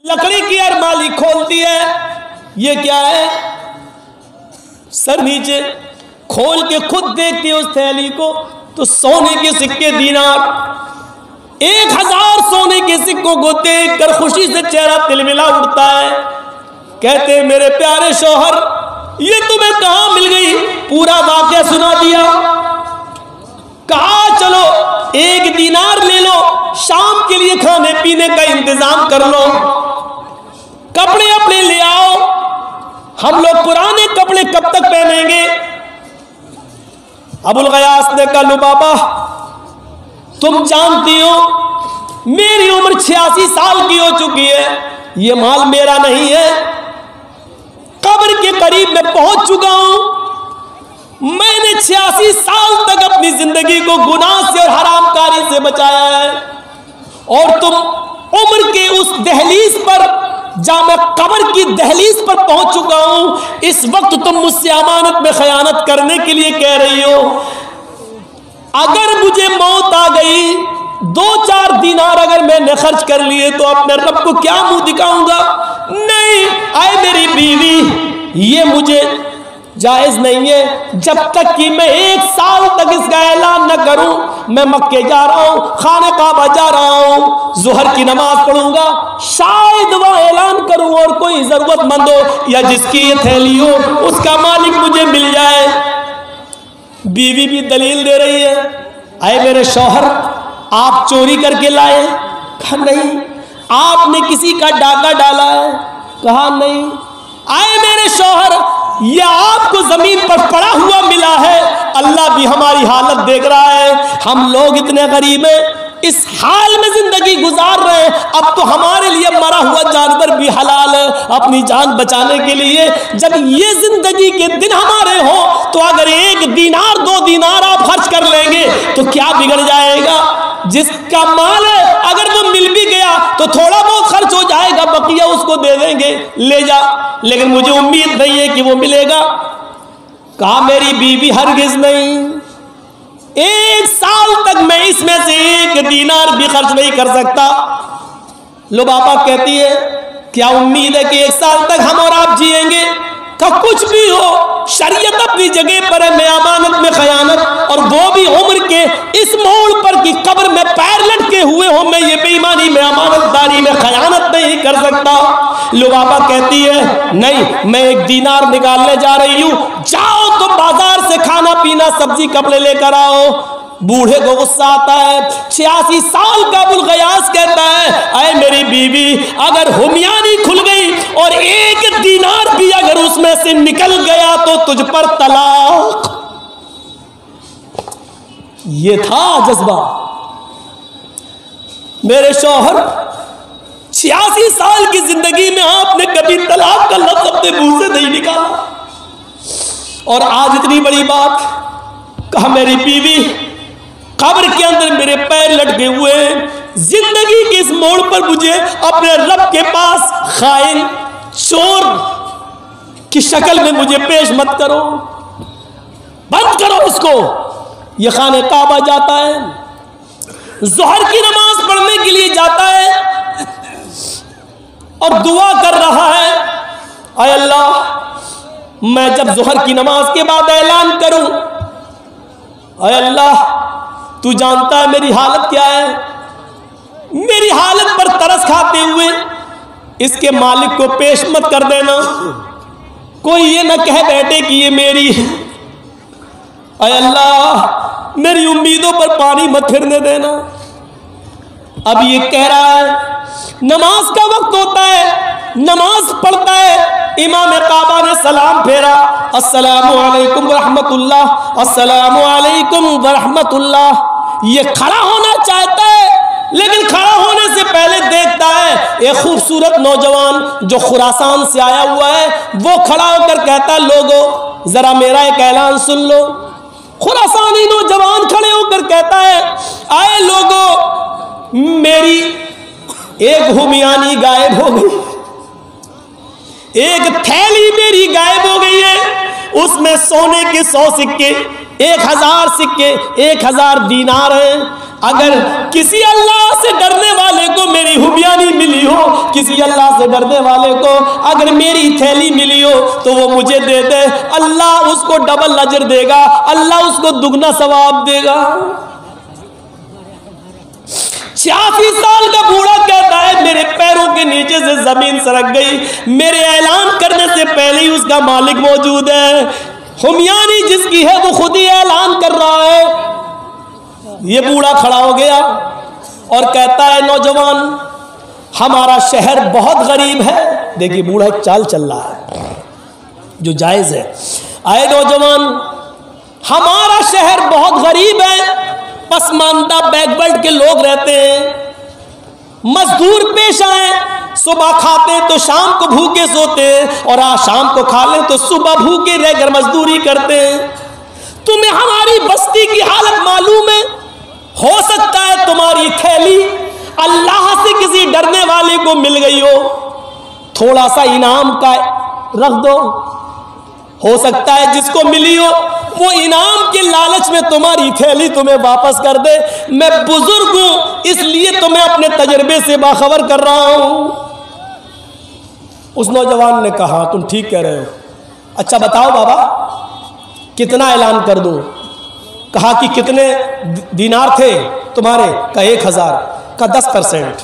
लकड़ी की अरमाली खोलती है, ये क्या है? सर नीचे खोल के खुद देखती है उस थैली को, तो सोने के सिक्के दीनार, 1000 सोने के सिक्कों को देखकर खुशी से चेहरा तिलमिला उठता है। कहते मेरे प्यारे शौहर, ये तुम्हें कहां मिल गई? पूरा वाकया सुना दिया। कहा चलो 1 दीनार ले लो, शाम के लिए खाने पीने का इंतजाम कर लो, कपड़े अपने ले आओ, हम लोग पुराने कपड़े कब तक पहनेंगे? अबुल गयास ने कहा लुबाबा, तुम जानती हो मेरी उम्र 86 साल की हो चुकी है, ये माल मेरा नहीं है, कब्र के करीब मैं पहुंच चुका हूं। मैंने 86 साल तक अपनी जिंदगी को गुनाह से और हरामकारी से बचाया है, और तुम उम्र के उस दहलीज पर, जहां मैं कब्र की दहलीज पर पहुंच चुका हूं, इस वक्त तुम मुझसे अमानत में खयानत करने के लिए कह रही हो। अगर मुझे मौत आ गई, 2-4 दीनार अगर मैंने खर्च कर लिए तो अपने रब को क्या मुंह दिखाऊंगा? नहीं, आए मेरी बीवी, ये मुझे जायज नहीं है। जब तक कि मैं 1 साल तक इसका ऐलान न करूं, मैं मक्के जा रहा हूं, खाने काबा जा रहा हूं, जुहर की नमाज पढ़ूंगा, शायद वह ऐलान करूं और कोई जरूरतमंद हो या जिसकी ये थैली हो उसका मालिक मुझे मिल जाए। बीवी भी दलील दे रही है, आए मेरे शौहर, आप चोरी करके लाए? कहा नहीं। आपने किसी का डाका डाला है? कहा नहीं। आए मेरे शौहर, यह आपको जमीन पर पड़ा हुआ मिला है, अल्लाह भी हमारी हालत देख रहा है, हम लोग इतने गरीब हैं, इस हाल में जिंदगी गुजार रहे हैं, अब तो हमारे लिए मरा हुआ जानवर भी हलाल है अपनी जान बचाने के लिए। जब ये जिंदगी के दिन हमारे हो तो अगर 1 दीनार 2 दीनार आप खर्च कर लेंगे तो क्या बिगड़ जाएगा? जिसका माल है अगर वो मिल भी गया तो थोड़ा बहुत खर्च हो जाएगा, बकिया उसको दे देंगे, ले जा, लेकिन मुझे उम्मीद नहीं है कि वो मिलेगा। कहा मेरी बीवी हरगिज नहीं, 1 साल तक मैं इसमें से 1 दीनार भी खर्च नहीं कर सकता। लुबाबा कहती है क्या उम्मीद है कि 1 साल तक हम और आप जिएंगे? का कुछ भी हो, शरीयत अपनी जगह पर है, मैं अमानत में खयानत, और वो भी उम्र के इस मोड़ पर कि कब्र में पैर लटके हुए हो, मैं ये बेईमानी में अमानतदारी में खयानत नहीं कर सकता। लुबाबा कहती है नहीं, मैं 1 दीनार निकालने जा रही हूं, जाओ तुम बाजार से खाना पीना सब्जी कपड़े लेकर आओ। बूढ़े को गुस्सा आता है। 86 साल का अबुल गयास कहता है अरे मेरी बीवी, अगर हुमियानी खुल गई और 1 दीनार भी अगर उसमें से निकल गया तो तुझ पर तलाक। ये था जज्बा। मेरे शौहर, 86 साल की जिंदगी में आपने कभी तलाक का लफ्ज अपने मुंह से नहीं निकाला, और आज इतनी बड़ी बात। कहा मेरी बीवी, कब्र के अंदर मेरे पैर लटके हुए, जिंदगी के इस मोड़ पर मुझे अपने रब के पास खाइन चोर की शक्ल में मुझे पेश मत करो, बंद करो इसको। ये खाने काबा जाता है, जोहर की नमाज पढ़ने के लिए जाता है और दुआ कर रहा है, ऐ अल्लाह, मैं जब जोहर की नमाज के बाद ऐलान करूं, ऐ अल्लाह तू जानता है मेरी हालत क्या है, मेरी हालत पर तरस खाते हुए इसके मालिक को पेश मत कर देना, कोई ये न कह बैठे कि ये मेरी है। ऐ अल्लाह मेरी उम्मीदों पर पानी मत फिरने देना। अब ये कह रहा है, नमाज का वक्त होता है, नमाज पढ़ता है, इमाम काबा ने सलाम फेरा, अस्सलामु अलैकुम वरहमतुल्लाह, अस्सलामु अलैकुम वरहमतुल्लाह। ये खड़ा होना चाहता है, लेकिन खड़ा होने से पहले देखता है एक खूबसूरत नौजवान जो खुरासान से आया हुआ है, वो खड़ा होकर कहता है लोगों जरा मेरा एक ऐलान सुन लो। खुरासानी नौजवान खड़े होकर कहता है आए लोगों, मेरी एक हुमियानी गायब हो गई, एक थैली मेरी गायब हो गई है, उसमें सोने के 100 सिक्के, 1000 सिक्के 1000 दीनार हैं। अगर किसी अल्लाह से डरने वाले को मेरी हुबियानी मिली हो, किसी अल्लाह से डरने वाले को अगर मेरी थैली मिली हो तो वो मुझे दे दे, अल्लाह उसको डबल अजर देगा, अल्लाह उसको दुगना सवाब देगा। 86 साल का बूढ़ा कहता है मेरे पैरों के नीचे से जमीन सरक गई, मेरे ऐलान करने से पहले ही उसका मालिक मौजूद है। हुमियानी जिसकी है वो खुद ही ऐलान कर रहा है। ये बूढ़ा खड़ा हो गया और कहता है नौजवान हमारा शहर बहुत गरीब है। देखिए बूढ़ा एक चाल चल रहा है जो जायज है। आए नौजवान हमारा शहर बहुत गरीब है, पसमानदा बैकवर्ड के लोग रहते हैं, मजदूर पेशा हैं, सुबह खाते तो शाम को भूखे सोते हैं और आज शाम को खा लें तो सुबह भूखे रहकर मजदूरी करते हैं। तुम्हें हमारी बस्ती की हालत मालूम है? हो सकता है तुम्हारी थैली अल्लाह से किसी डरने वाले को मिल गई हो, थोड़ा सा इनाम का रख दो। हो सकता है जिसको मिली हो वो इनाम के लालच में तुम्हारी थैली तुम्हें वापस कर दे। मैं बुजुर्ग हूं इसलिए तुम्हें अपने तजर्बे से बाखबर कर रहा हूं। उस नौजवान ने कहा तुम ठीक कह रहे हो, अच्छा बताओ बाबा कितना ऐलान कर दूं? कहा कि कितने दीनार थे तुम्हारे? का 1000 का 10%,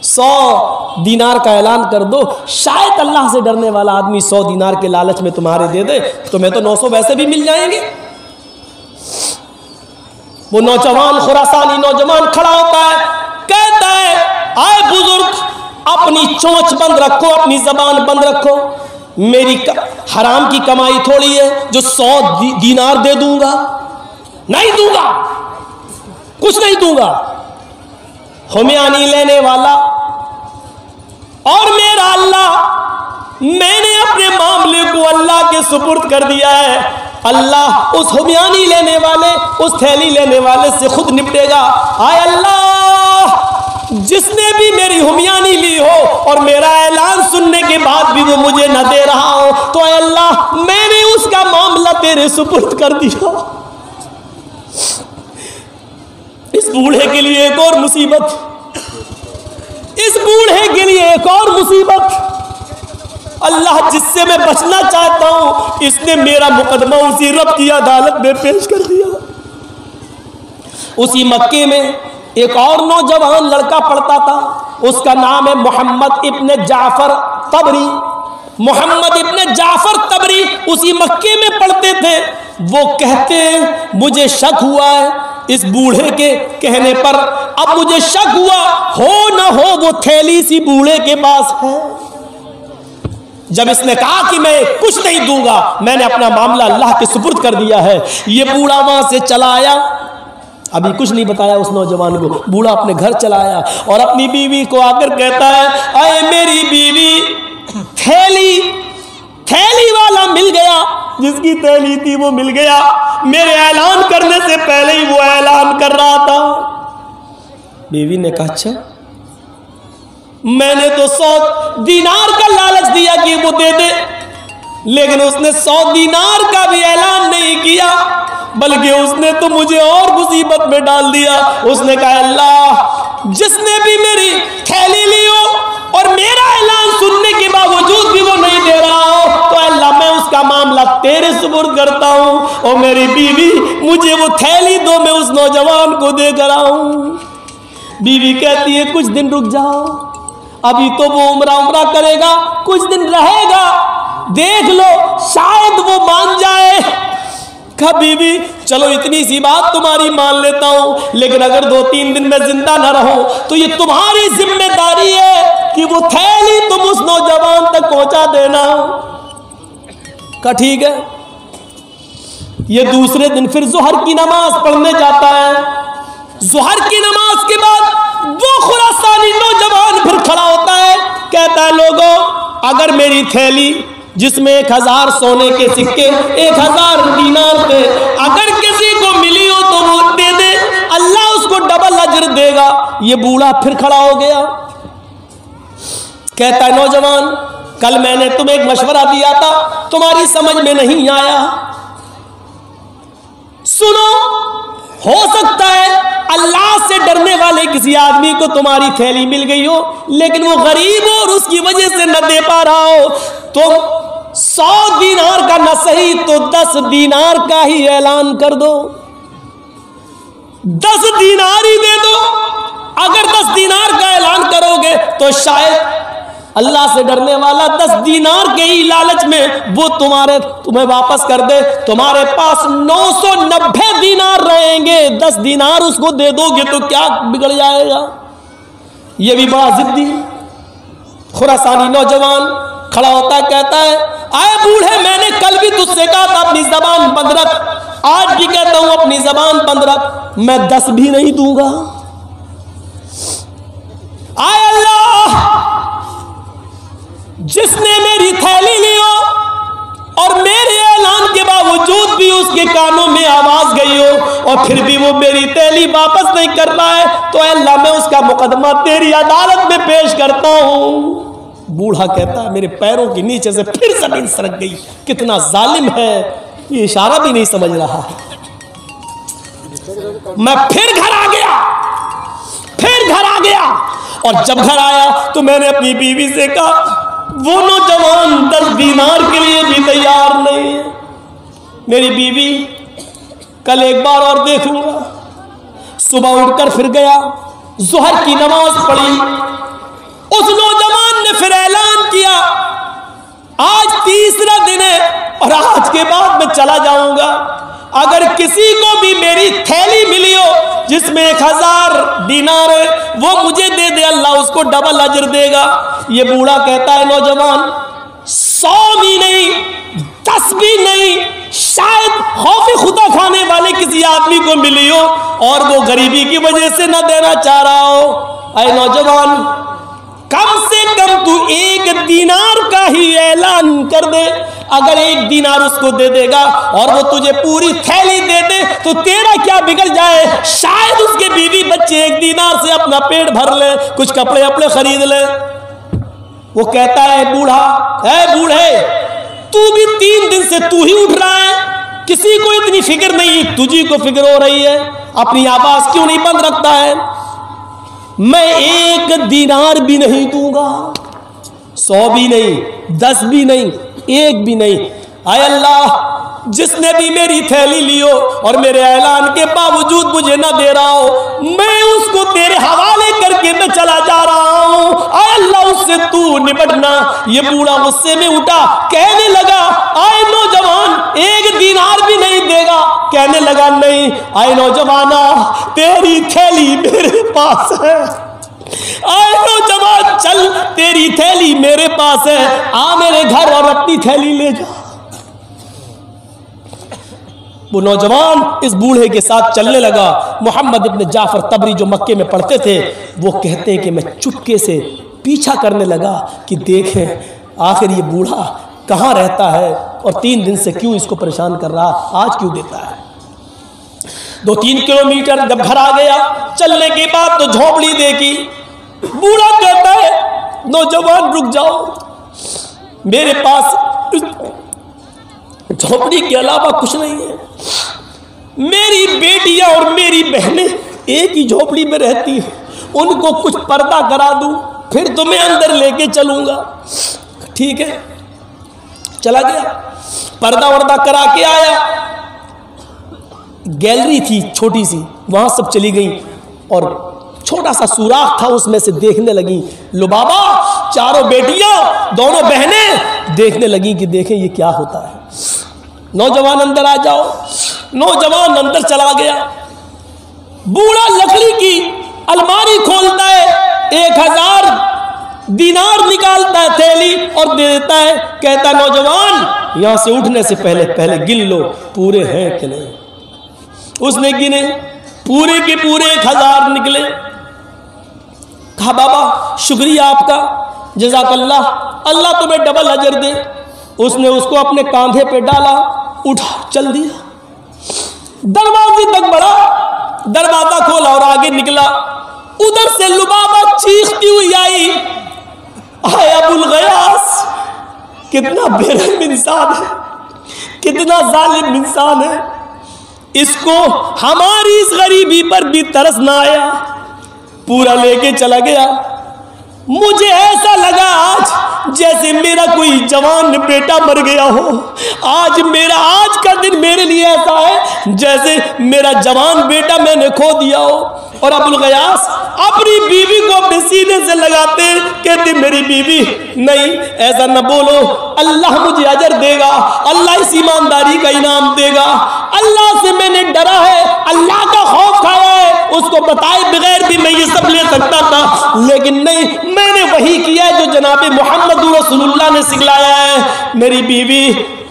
100 दीनार का ऐलान कर दो। शायद अल्लाह से डरने वाला आदमी 100 दीनार के लालच में तुम्हारे दे दे, तुम्हें तो 900 वैसे भी मिल जाएंगे। वो नौजवान खुरासानी नौजवान खड़ा होता है, कहता है आए बुजुर्ग अपनी चोंच बंद रखो, अपनी जबान बंद रखो। मेरी हराम की कमाई थोड़ी है जो 100 दीनार दे दूंगा, नहीं दूंगा, कुछ नहीं दूंगा। हुमियानी लेने वाला और मेरा अल्लाह, मैंने अपने मामले को अल्लाह के सुपुर्द कर दिया है। अल्लाह उस हुमियानी लेने वाले, उस थैली लेने वाले से खुद निपटेगा। आए अल्लाह जिसने भी मेरी हुमियानी ली हो और मेरा ऐलान सुनने के बाद भी वो मुझे न दे रहा हो, तो आए अल्लाह मैंने उसका मामला तेरे सुपुर्द कर दिया। इस बूढ़े के लिए एक और मुसीबत, इस बूढ़े के लिए एक और मुसीबत। अल्लाह जिससे मैं बचना चाहता हूं इसने मेरा मुकदमा उसी रब की अदालत में पेश कर दिया। उसी मक्के में एक और नौजवान लड़का पढ़ता था, उसका नाम है मोहम्मद इब्ने जाफर तबरी। मोहम्मद इब्ने जाफर तबरी उसी मक्के में पढ़ते थे। वो कहते हैं मुझे शक हुआ है इस बूढ़े के कहने पर, अब मुझे शक हुआ हो न हो वो थैली इसी बूढ़े के पास है। जब इसने कहा कि मैं कुछ नहीं दूंगा, मैंने अपना मामला अल्लाह के सुपुर्द कर दिया है, ये बूढ़ा वहां से चला आया। अभी कुछ नहीं बताया उस नौजवान को, बूढ़ा अपने घर चला आया और अपनी बीवी को आकर कहता है अरे मेरी बीवी थैली वाला मिल गया, जिसकी थैली थी वो मिल गया। मेरे ऐलान करने से पहले ही वो ऐलान कर रहा था। बीवी ने कहा अच्छा, मैंने तो 100 दीनार का लालच दिया कि वो दे दे, लेकिन उसने 100 दीनार का भी ऐलान नहीं किया, बल्कि उसने तो मुझे और मुसीबत में डाल दिया। उसने कहा अल्लाह जिसने भी मेरी थैली ली हो और मेरा ऐलान सुनने के बावजूद भी वो नहीं दे रहा हो, तो अल्लाह मैं उसका मामला तेरे सुपुर्द करता हूँ और मेरी बीवी मुझे वो थैली दो, मैं उस नौजवान को दे कर आऊँ। बीवी कहती है कुछ दिन रुक जाओ, अभी तो वो उम्रा करेगा, कुछ दिन रहेगा, देख लो शायद वो मान जाए। कहा बीवी चलो इतनी सी बात तुम्हारी मान लेता हूं, लेकिन अगर 2-3 दिन में जिंदा न रहो तो ये तुम्हारी जिम्मेदारी है कि वो थैली तुम उस नौजवान तक पहुंचा देना। कहा ठीक है। ये दूसरे दिन फिर जोहर की नमाज पढ़ने जाता है। जोहर की नमाज के बाद वो खुरासानी नौजवान फिर खड़ा होता है, कहता है लोगों अगर मेरी थैली जिसमें 1000 सोने के सिक्के 1000 दीनार थे, अगर किसी को मिली हो तो वो दे दे, अल्लाह उसको डबल अजर देगा। ये बूढ़ा फिर खड़ा हो गया, कहता है नौजवान कल मैंने तुम्हें एक मशवरा दिया था, तुम्हारी समझ में नहीं आया। सुनो, हो सकता है अल्लाह से डरने वाले किसी आदमी को तुम्हारी थैली मिल गई हो, लेकिन वो गरीब हो और उसकी वजह से न दे पा रहा हो, तो 100 दीनार का न सही तो 10 दीनार का ही ऐलान कर दो, 10 दीनार ही दे दो। अगर 10 दीनार का ऐलान करोगे तो शायद अल्लाह से डरने वाला 10 दीनार के ही लालच में वो तुम्हें वापस कर दे। तुम्हारे पास 990 दीनार रहेंगे, 10 दीनार उसको दे दोगे तो क्या बिगड़ जाएगा। ये भी बड़ा जिद्दी खुरासानी नौजवान खड़ा होता है, कहता है, आए बूढ़े, मैंने कल भी तुझसे कहा था अपनी जबान बंद रख, आज भी कहता हूं अपनी जबान बंद रख, मैं 10 भी नहीं दूंगा। आए अल्लाह, जिसने मेरी थैली ली हो और मेरे ऐलान के बावजूद भी उसके कानों में आवाज गई हो और फिर भी वो मेरी थैली वापस नहीं कर रहा है, तो अल्लाह मैं उसका मुकदमा तेरी अदालत में पेश करता हूं। बूढ़ा कहता है, मेरे पैरों के नीचे से फिर जमीन सरक गई, कितना जालिम है, ये इशारा भी नहीं समझ रहा है। मैं फिर घर आ गया और जब घर आया तो मैंने अपनी बीवी से कहा, वो नौजवान 10 दीनार के लिए भी तैयार नहीं है। मेरी बीवी, कल एक बार और देख लूंगा। सुबह उठकर फिर गया, जोहर की नमाज पढ़ी। उस नौजवान ने फिर ऐलान किया, आज तीसरा दिन है और आज के बाद मैं चला जाऊंगा। अगर किसी को भी मेरी थैली मिली हो जिसमें 1000 दीनार है, वो मुझे दे दे, अल्लाह उसको डबल अजर देगा। ये बूढ़ा कहता है, नौजवान 100 भी नहीं, 10 भी नहीं, शायद खौफ खुदा खाने वाले किसी आदमी को मिली हो और वो गरीबी की वजह से न देना चाह रहा हो। अरे नौजवान, कम से कम तू 1 दीनार का ही ऐलान कर दे। अगर 1 दीनार उसको दे देगा और वो तुझे पूरी थैली दे दे तो तेरा क्या बिगड़ जाए। शायद उसके बीवी बच्चे 1 दीनार से अपना पेट भर ले, कुछ कपड़े अपने खरीद ले। वो कहता है, बूढ़ा, ऐ बूढ़े, तू भी 3 दिन से तू ही उठ रहा है, किसी को इतनी फिक्र नहीं, तुझी को फिक्र हो रही है, अपनी आवाज क्यों नहीं बंद रखता है। मैं 1 दीनार भी नहीं दूंगा, 100 भी नहीं, 10 भी नहीं, 1 भी नहीं। आय अल्लाह, जिसने भी मेरी थैली ली हो और मेरे ऐलान के बावजूद मुझे न दे रहा हो, मैं उसको तेरे हवाले करके मैं चला जा रहा हूं। आय अल्लाह, उससे तू निपटना। ये बूढ़ा गुस्से में उठा, कहने लगा, आए नौजवान, 1 दीनार भी नहीं देगा। कहने लगा, नहीं, आए नौजवाना, तेरी थैली मेरे पास है। आए नौजवान, चल, तेरी थैली मेरे पास है, आ मेरे घर और अपनी थैली ले जा। वो नौजवान इस बूढ़े के साथ चलने लगा। मोहम्मद इब्न जाफर तबरी जो मक्के में पढ़ते थे, वो कहते हैं कि मैं चुपके से पीछा करने लगा कि देखें आखिर ये बूढ़ा कहाँ रहता है और 3 दिन से क्यों इसको परेशान कर रहा, आज क्यों देता है। 2-3 किलोमीटर जब घर आ गया, चलने के बाद तो झोपड़ी देखी। बूढ़ा कहता है, नौजवान रुक जाओ, मेरे पास झोपड़ी के अलावा कुछ नहीं है। मेरी बेटियां और मेरी बहनें एक ही झोपड़ी में रहती हैं, उनको कुछ पर्दा करा दूं, फिर तुम्हें अंदर लेके चलूंगा। ठीक है, चला गया, पर्दा वर्दा करा के आया। गैलरी थी छोटी सी, वहां सब चली गई और छोटा सा सुराख था, उसमें से देखने लगी। लुबाबा, चारों बेटियां, दोनों बहनें देखने लगी कि देखें ये क्या होता है। नौजवान अंदर आ जाओ। नौजवान अंदर चला गया। बूढ़ा लकड़ी की अलमारी खोलता है, 1000 दीनार निकालता है थैली और दे देता है। कहता, नौजवान, यहां से उठने से पहले पहले गिन लो पूरे हैं कि नहीं। उसने गिने, पूरे के पूरे 1000 निकले। कहा, बाबा शुक्रिया आपका, जज़ाकल्लाह, अल्लाह तुम्हें डबल अजर दे। उसने उसको अपने कांधे पे डाला, उठा, चल दिया। दरवाजे तक बढ़ा, दरवाजा खोला और आगे निकला। उधर से लुबाबा चीखती हुई आई, आए अबुल गयास, कितना बेरहम इंसान है, कितना जालिम इंसान है। इसको हमारी इस गरीबी पर भी तरस ना आया, पूरा लेके चला गया। मुझे ऐसा लगा आज जैसे मेरा कोई जवान बेटा मर गया हो। आज का दिन मेरे लिए ऐसा है जैसे मेरा जवान बेटा मैंने खो दिया हो। और अबुल गयास अपनी बीवी को अपने सीने से लगाते कहते मेरी बीवी नहीं, ऐसा न बोलो, अल्लाह मुझे अजर देगा, अल्लाह इस ईमानदारी का इनाम देगा। अल्लाह से मैंने डरा है, अल्लाह का खौफ खाया है। उसको बताए बगैर भी मैं ये सब ले सकता था, लेकिन नहीं, मैंने वही किया है जो जनाब मोहम्मद रसूलुल्लाह ने सिखलाया है। मेरी बीवी,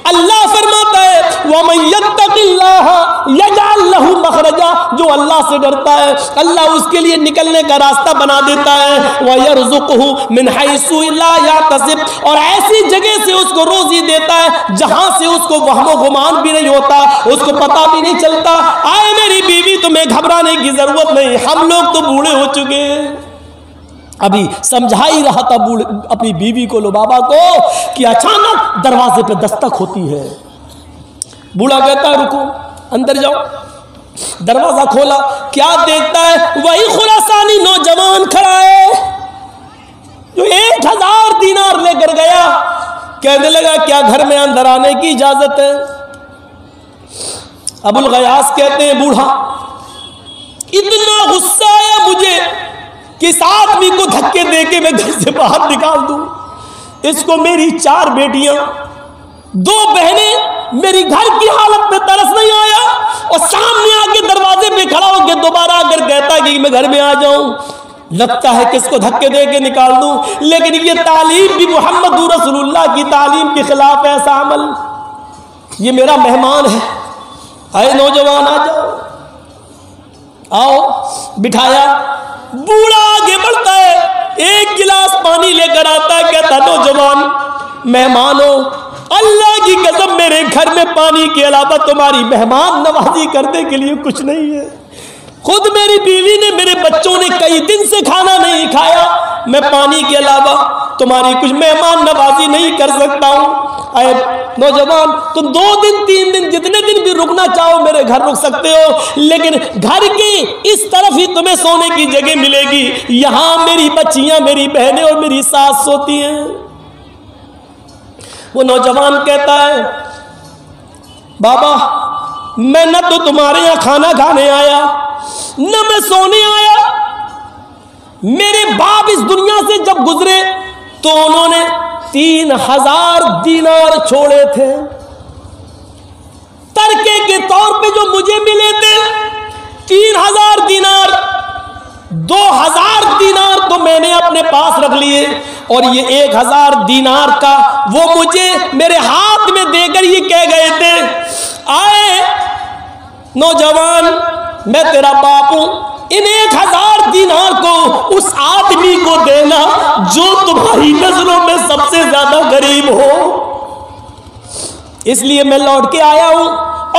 अल्लाह फरमाता है वमन यत्तकिल्लाह यजअल लहू मखरजा, जो अल्लाह से डरता है अल्लाह उसके लिए निकलने का रास्ता बना देता है। वयरज़ुक़हु मिन हैसु ला याहतसिब, और ऐसी जगह से उसको रोजी देता है जहां से उसको वहमो गुमान भी नहीं होता, उसको पता भी नहीं चलता। आए मेरी बीवी, तुम्हें घबराने की जरूरत नहीं, हम लोग तो बूढ़े हो चुके हैं। अभी समझा ही रहा था अपनी बीवी को, लुबाबा को, कि अचानक दरवाजे पे दस्तक होती है। बूढ़ा कहता है रुको, अंदर जाओ। दरवाजा खोला, क्या देखता है, वही खुरासानी नौजवान खड़ा है जो 1000 दीनार लेकर गया। कहने लगा क्या घर में अंदर आने की इजाजत है? अबुल गयास कहते हैं बूढ़ा, इतना गुस्सा आया मुझे कि इस आदमी को धक्के देके मैं घर से बाहर निकाल दूं। इसको मेरी 4 बेटियां, 2 बहनें, मेरी घर की हालत में तरस नहीं आया, और सामने आके दरवाजे पे खड़ा होकर दोबारा आकर कहता है कि मैं घर में आ जाऊं। लगता है कि इसको धक्के देके निकाल दूं, लेकिन ये तालीम भी मोहम्मद रसूलुल्लाह की तालीम के खिलाफ है ऐसा अमल। ये मेरा मेहमान है, आए नौजवान आ जाओ, आओ। बिठाया, बूढ़ा आगे बढ़ता है, 1 गिलास पानी लेकर आता है, कहता नौजवान मेहमान हो, अल्लाह की कसम मेरे घर में पानी के अलावा तुम्हारी मेहमान नवाजी करने के लिए कुछ नहीं है। खुद मेरी बीवी ने, मेरे बच्चों ने कई दिन से खाना नहीं खाया, मैं पानी के अलावा तुम्हारी कुछ मेहमान नवाजी नहीं कर सकता हूं। अरे नौजवान, तुम 2 दिन 3 दिन जितने दिन भी रुकना चाहो मेरे घर रुक सकते हो, लेकिन घर के इस तरफ ही तुम्हें सोने की जगह मिलेगी। यहां मेरी बच्चियां, मेरी बहनें और मेरी सास सोती हैं। वो नौजवान कहता है बाबा, मैं न तो तुम्हारे यहां खाना खाने आया, न मैं सोने आया। मेरे बाप इस दुनिया से जब गुजरे तो उन्होंने 3000 दीनार छोड़े थे, तरके के तौर पे जो मुझे मिले थे 3000 दीनार, 2000 दीनार तो मैंने अपने पास रख लिए, और ये 1000 दीनार का वो मुझे मेरे हाथ में देकर ये कह गए थे, आए नौजवान, मैं तेरा बाप हूं, इन 1000 दीनार को उस आदमी को देना जो तुम्हारी नजरों में सबसे ज्यादा गरीब हो। इसलिए मैं लौट के आया हूं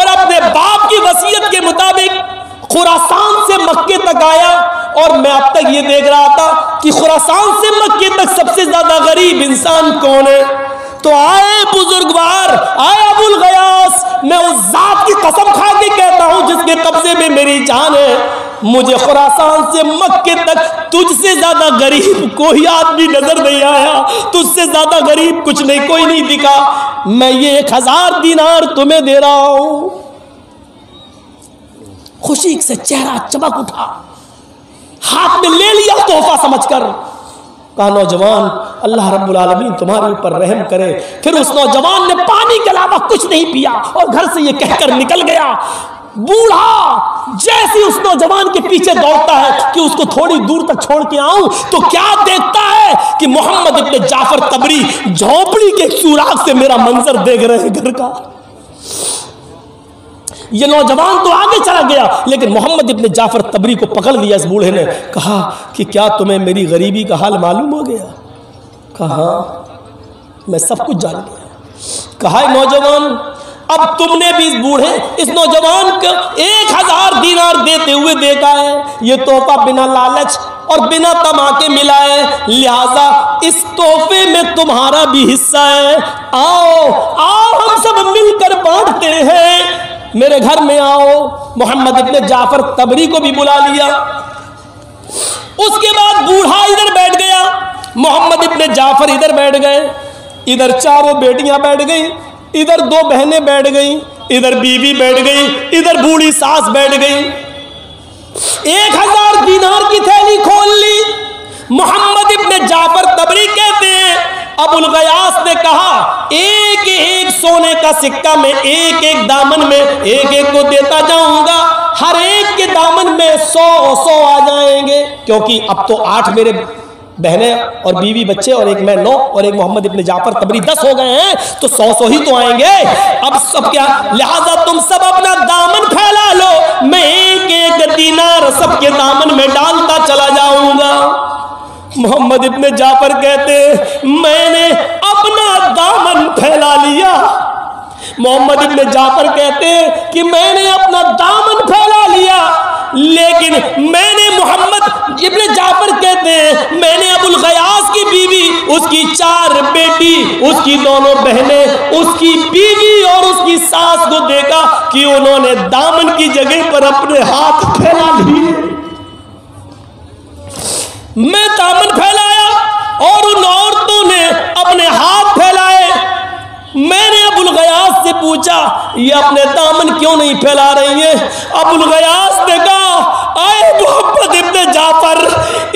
और अपने बाप की वसीयत के मुताबिक खुरासान से मक्के तक आया, और मैं अब तक ये देख रहा था कि खुरासान से मक्के तक सबसे ज्यादा गरीब इंसान कौन है। तो आए बुजुर्गवार, आए अबुल गयास, मैं उस जात की कसम खा के कहता हूं जिसके कब्जे में मेरी जान है, मुझे खुरासान से मक्के तक तुझसे ज्यादा गरीब कोई आदमी नजर नहीं आया, तुझसे ज्यादा गरीब कुछ नहीं, कोई नहीं दिखा। मैं ये 1000 दीनार तुम्हें दे रहा हूं। खुशी से चेहरा चमक उठा, हाथ में ले लिया तोहफा समझकर। कहा नौजवान, अल्लाह रब्बुल आलमीन तुम्हारे ऊपर रहम करे। फिर उस नौजवान ने पानी के अलावा कुछ नहीं पिया और घर से ये कहकर निकल गया। बूढ़ा जैसे उस नौजवान के पीछे दौड़ता है कि उसको थोड़ी दूर तक छोड़ के आऊं, तो क्या देखता है कि मोहम्मद इब्ने जाफर तबरी झोपड़ी के सुराग से मेरा मंजर देख रहे हैं घर का। ये नौजवान तो आगे चला गया, लेकिन मोहम्मद इब्ने जाफर तबरी को पकड़ लिया इस बूढ़े ने। कहा कि क्या तुम्हें मेरी गरीबी का हाल मालूम हो गया? कहा मैं सब कुछ जान गया। कहा नौजवान, अब तुमने भी इस नौजवान को 1000 दीनार देते हुए देखा है, ये तोहफा बिना लालच और बिना तमाके मिला है, लिहाजा इस तोहफे में तुम्हारा भी हिस्सा है। आओ आओ हम सब मिलकर बांटते हैं। मेरे घर में आओ। मोहम्मद इब्ने जाफर तबरी को भी बुला लिया। उसके बाद बूढ़ा इधर बैठ गया, मोहम्मद इब्ने जाफर इधर बैठ गए, इधर चारों बेटियां बैठ गई, इधर दो बहनें बैठ गई, इधर बीवी बैठ गई, इधर बूढ़ी सास बैठ गई। 1000 दीनार की थैली खोल ली। मोहम्मद इब्ने जाफर तबरी कहते हैं अबुल गयास ने कहा एक एक सोने का सिक्का मैं एक एक दामन में एक एक को देता जाऊंगा, हर एक के दामन में 100 आ जाएंगे, क्योंकि अब तो 8 मेरे बहनें और बीवी बच्चे और एक मैं 9 और एक मोहम्मद इब्ने जाफर तबरी 10 हो गए हैं, तो 100 ही तो आएंगे। अब सब क्या, लिहाजा तुम सब अपना दामन फैला लो, मैं एक एक दीनार सबके दामन में डालता चला जाऊंगा। मोहम्मद इब्ने जाफर कहते मैंने अपना दामन फैला लिया। मोहम्मद इब्ने जाफर कहते कि मैंने अपना दामन फैला लिया, लेकिन मैंने मोहम्मद इब्ने जाफर कहते हैं मैंने अबुल गयास की बीवी, उसकी 4 बेटी, उसकी दोनों बहनें, उसकी बीवी और उसकी सास को देखा कि उन्होंने दामन की जगह पर अपने हाथ फैला लिए। मैं दामन फैलाया और उन औरतों ने अपने हाथ फैलाए। मैंने अबुल गयास से पूछा ये अपने दामन क्यों नहीं फैला रही है? अबुल गयास ने कहा आए मोहम्मद इब्ने जाफर,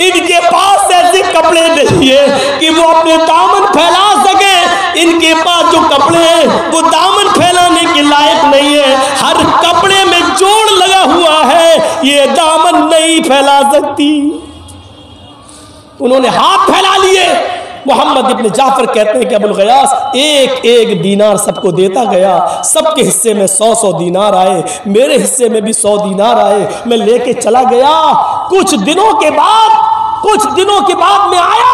इनके पास ऐसे कपड़े नहीं है कि वो अपने दामन फैला सके। इनके पास जो कपड़े हैं वो दामन फैलाने के लायक नहीं है, हर कपड़े में जोड़ लगा हुआ है, ये दामन नहीं फैला सकती। उन्होंने हाथ फैला लिए। मोहम्मद इब्ने जाफर कहते हैं कि अबुल गयास एक एक दीनार सबको देता गया, सबके हिस्से में 100 दीनार आए, मेरे हिस्से में भी 100 दीनार आए, मैं लेके चला गया। कुछ दिनों के बाद में आया,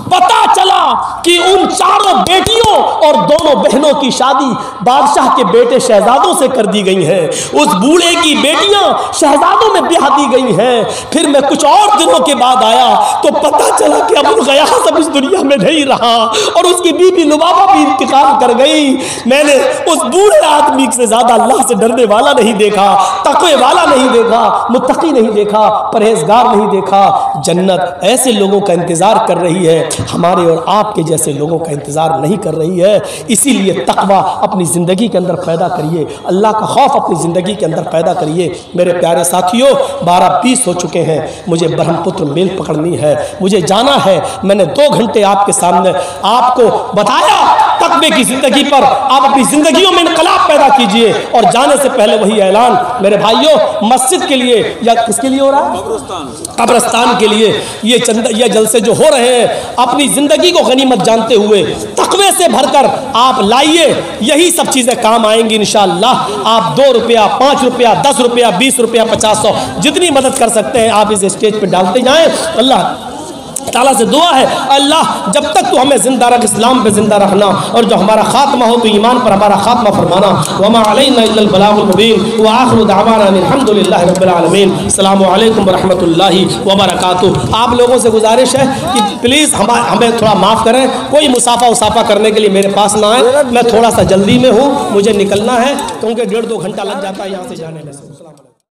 पता चला कि उन 4 बेटियों और दोनों बहनों की शादी बादशाह के बेटे शहजादों से कर दी गई है। उस बूढ़े की बेटियां शहजादों में ब्याह दी गई हैं। फिर मैं कुछ और दिनों के बाद आया तो पता चला कि अबुल गयास अब इस दुनिया में नहीं रहा और उसकी बीबी लुबाबा भी इंतकाल कर गई। मैंने उस बूढ़े आदमी से ज्यादा अल्लाह से डरने वाला नहीं देखा, तकवे वाला नहीं देखा, मुत्तकी नहीं देखा, परहेजगार नहीं देखा। जन्नत ऐसे लोगों का इंतजार कर रही है, हमारे और आपके जैसे लोगों का इंतजार नहीं कर रही है। इसीलिए तकवा अपनी ज़िंदगी के अंदर पैदा करिए, अल्लाह का खौफ अपनी ज़िंदगी के अंदर पैदा करिए। मेरे प्यारे साथियों 12:20 हो चुके हैं, मुझे ब्रह्मपुत्र मेल पकड़नी है, मुझे जाना है। मैंने 2 घंटे आपके सामने आपको बताया तकवे की ज़िंदगी पर। आप अपनी ज़िंदगियों में इनकलाब पैदा कीजिए। और जाने से पहले वही ऐलान मेरे भाइयों, मस्जिद के लिए या किसके लिए हो रहा है? कब्रिस्तान के लिए ये जलसे जो हो रहे हैं, अपनी जिंदगी को गनीमत जानते हुए तकवे से भरकर आप लाइए, यही सब चीजें काम आएंगी इंशाअल्लाह। आप 2 रुपया, 5 रुपया, 10 रुपया, 20 रुपया, 50, 100 जितनी मदद कर सकते हैं आप इस स्टेज पे डालते जाएं। अल्लाह ताला से दुआ है अल्लाह जब तक तो हमें जिंदा रख, इस्लाम पे जिंदा रखना, और जो हमारा खात्मा हो तो ईमान पर हमारा खात्मा फरमाना। वमा अलैना इल्लल बलागुल मुबीन व आखिरु दअवाना अल्हम्दुलिल्लाहि रब्बिल आलमीन। अस्सलामु अलैकुम व रहमतुल्लाहि व बरकातुहू। आप लोगों से गुजारिश है कि प्लीज़ हमें थोड़ा माफ़ करें, कोई मुसाफा उसाफा करने के लिए मेरे पास ना आए। मैं थोड़ा सा जल्दी में हूँ, मुझे निकलना है क्योंकि 1.5-2 घंटा लग जाता है यहाँ से जाने में।